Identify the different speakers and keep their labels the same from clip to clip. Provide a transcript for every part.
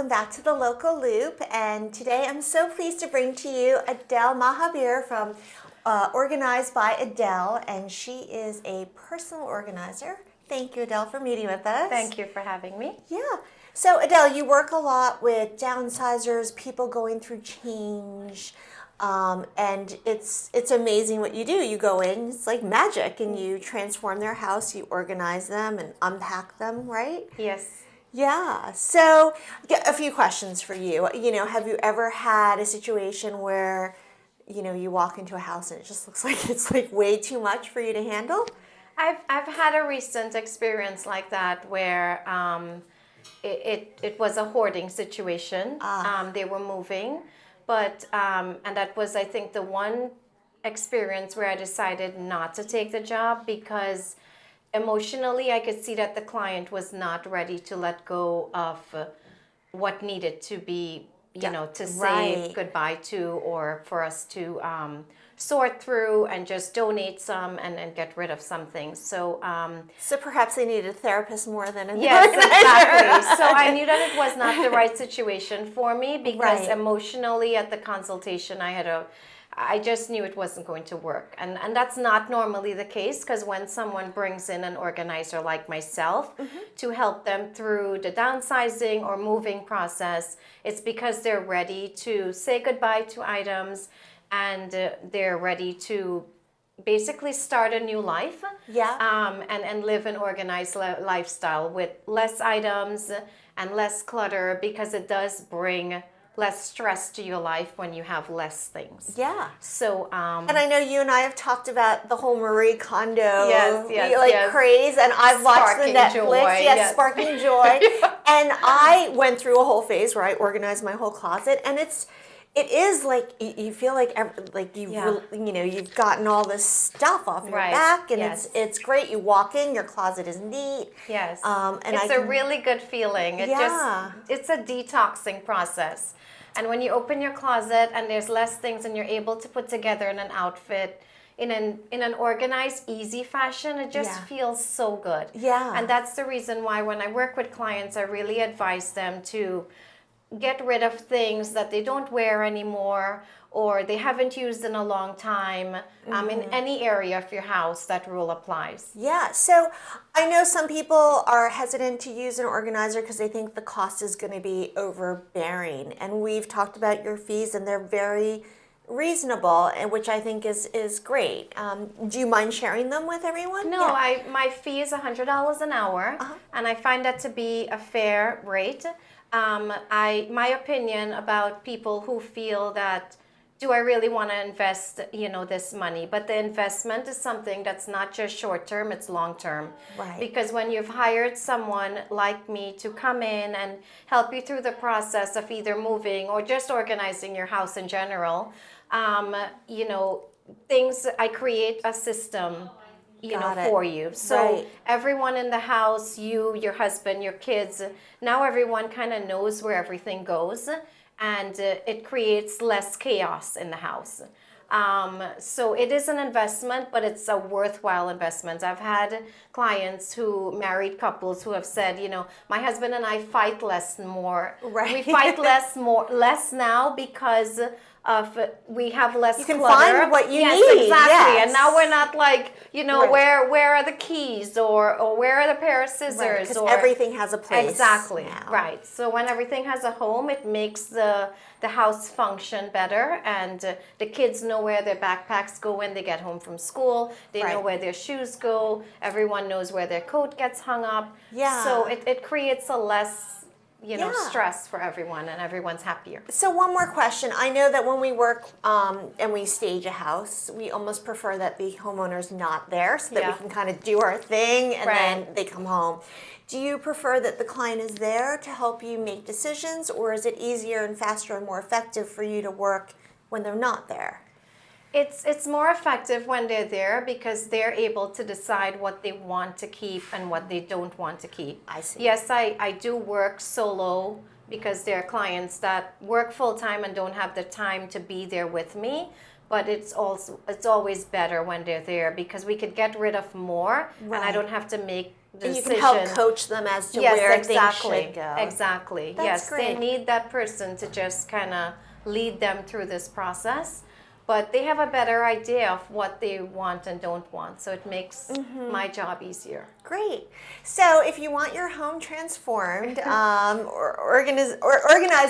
Speaker 1: welcome back to the Local Loop. And today I'm so pleased to bring to you Adele Mahabir from Organize by Adele, and she is a personal organizer. Thank you, Adele, for meeting with us.
Speaker 2: Thank you for having me.
Speaker 1: Yeah. So, Adele, you work a lot with downsizers, people going through change, and it's amazing what you do. You go in, it's like magic, and you transform their house, you organize them and unpack them, right?
Speaker 2: Yes.
Speaker 1: Yeah. So, a few questions for you. Have you ever had a situation where, you walk into a house and it just looks like it's like way too much for you to handle?
Speaker 2: I've had a recent experience like that where it was a hoarding situation. They were moving, but and that was, I think, the one experience where I decided not to take the job because emotionally I could see that the client was not ready to let go of what needed to be, to say goodbye to, or for us to sort through and just donate some and get rid of some things. So
Speaker 1: perhaps they needed a therapist more than an
Speaker 2: yes,
Speaker 1: organizer.
Speaker 2: exactly. So I knew that it was not the right situation for me because emotionally at the consultation I just knew it wasn't going to work. And that's not normally the case, because when someone brings in an organizer like myself to help them through the downsizing or moving process, it's because they're ready to say goodbye to items and they're ready to basically start a new life and live an organized lifestyle with less items and less clutter, because it does bring less stress to your life when you have less things.
Speaker 1: Yeah.
Speaker 2: So,
Speaker 1: and I know you and I have talked about the whole Marie Kondo
Speaker 2: yes.
Speaker 1: craze, and I've watched
Speaker 2: Sparking
Speaker 1: the Netflix,
Speaker 2: joy,
Speaker 1: Sparking Joy, and I went through a whole phase where I organized my whole closet, and it is like you feel like you've gotten all this stuff off your back, and it's great. You walk in, your closet is neat.
Speaker 2: Yes,
Speaker 1: and
Speaker 2: it's a really good feeling. It's a detoxing process. And when you open your closet and there's less things and you're able to put together in an outfit in an organized, easy fashion, it just feels so good.
Speaker 1: Yeah.
Speaker 2: And that's the reason why when I work with clients, I really advise them to get rid of things that they don't wear anymore or they haven't used in a long time. In any area of your house, that rule applies.
Speaker 1: Yeah, so I know some people are hesitant to use an organizer because they think the cost is going to be overbearing, and we've talked about your fees and they're very reasonable, and which I think is great. Do you mind sharing them with everyone?
Speaker 2: No, my fee is $100 an hour, and I find that to be a fair rate. My opinion about people who feel that, do I really want to invest, this money? But the investment is something that's not just short term, it's long term.
Speaker 1: Right.
Speaker 2: Because when you've hired someone like me to come in and help you through the process of either moving or just organizing your house in general, I create a system for you. So everyone in the house, you, your husband, your kids, now everyone kind of knows where everything goes, and it creates less chaos in the house. So it is an investment, but it's a worthwhile investment. I've had clients married couples who have said, my husband and I fight less more.
Speaker 1: Right.
Speaker 2: We fight less now because we have less clutter.
Speaker 1: You can find what you need.
Speaker 2: Exactly.
Speaker 1: Yes.
Speaker 2: And now we're not like, where are the keys or where are the pair of scissors?
Speaker 1: Because everything has a place.
Speaker 2: Exactly.
Speaker 1: Now.
Speaker 2: Right. So when everything has a home, it makes the house function better, and the kids know where their backpacks go when they get home from school. They know where their shoes go. Everyone knows where their coat gets hung up.
Speaker 1: Yeah.
Speaker 2: So it creates a less stress for everyone, and everyone's happier.
Speaker 1: So one more question. I know that when we work and we stage a house, we almost prefer that the homeowner's not there so that we can kind of do our thing and then they come home. Do you prefer that the client is there to help you make decisions, or is it easier and faster and more effective for you to work when they're not there?
Speaker 2: It's more effective when they're there because they're able to decide what they want to keep and what they don't want to keep.
Speaker 1: I see.
Speaker 2: Yes, I do work solo because there are clients that work full-time and don't have the time to be there with me. but it's always better when they're there because we could get rid of more, and I don't have to make the decision.
Speaker 1: You can help coach them as to where things should go.
Speaker 2: Exactly.
Speaker 1: That's great.
Speaker 2: They need that person to just kind of lead them through this process. But they have a better idea of what they want and don't want. So it makes my job easier.
Speaker 1: Great. So if you want your home transformed, Organized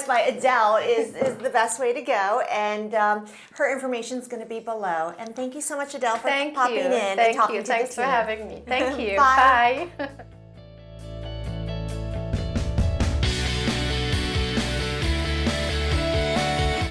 Speaker 1: by Adele is the best way to go. And her information is going to be below. And thank you so much, Adele, for popping in and talking to the team.
Speaker 2: Thanks for having me. Thank you.
Speaker 1: Bye.
Speaker 2: Bye.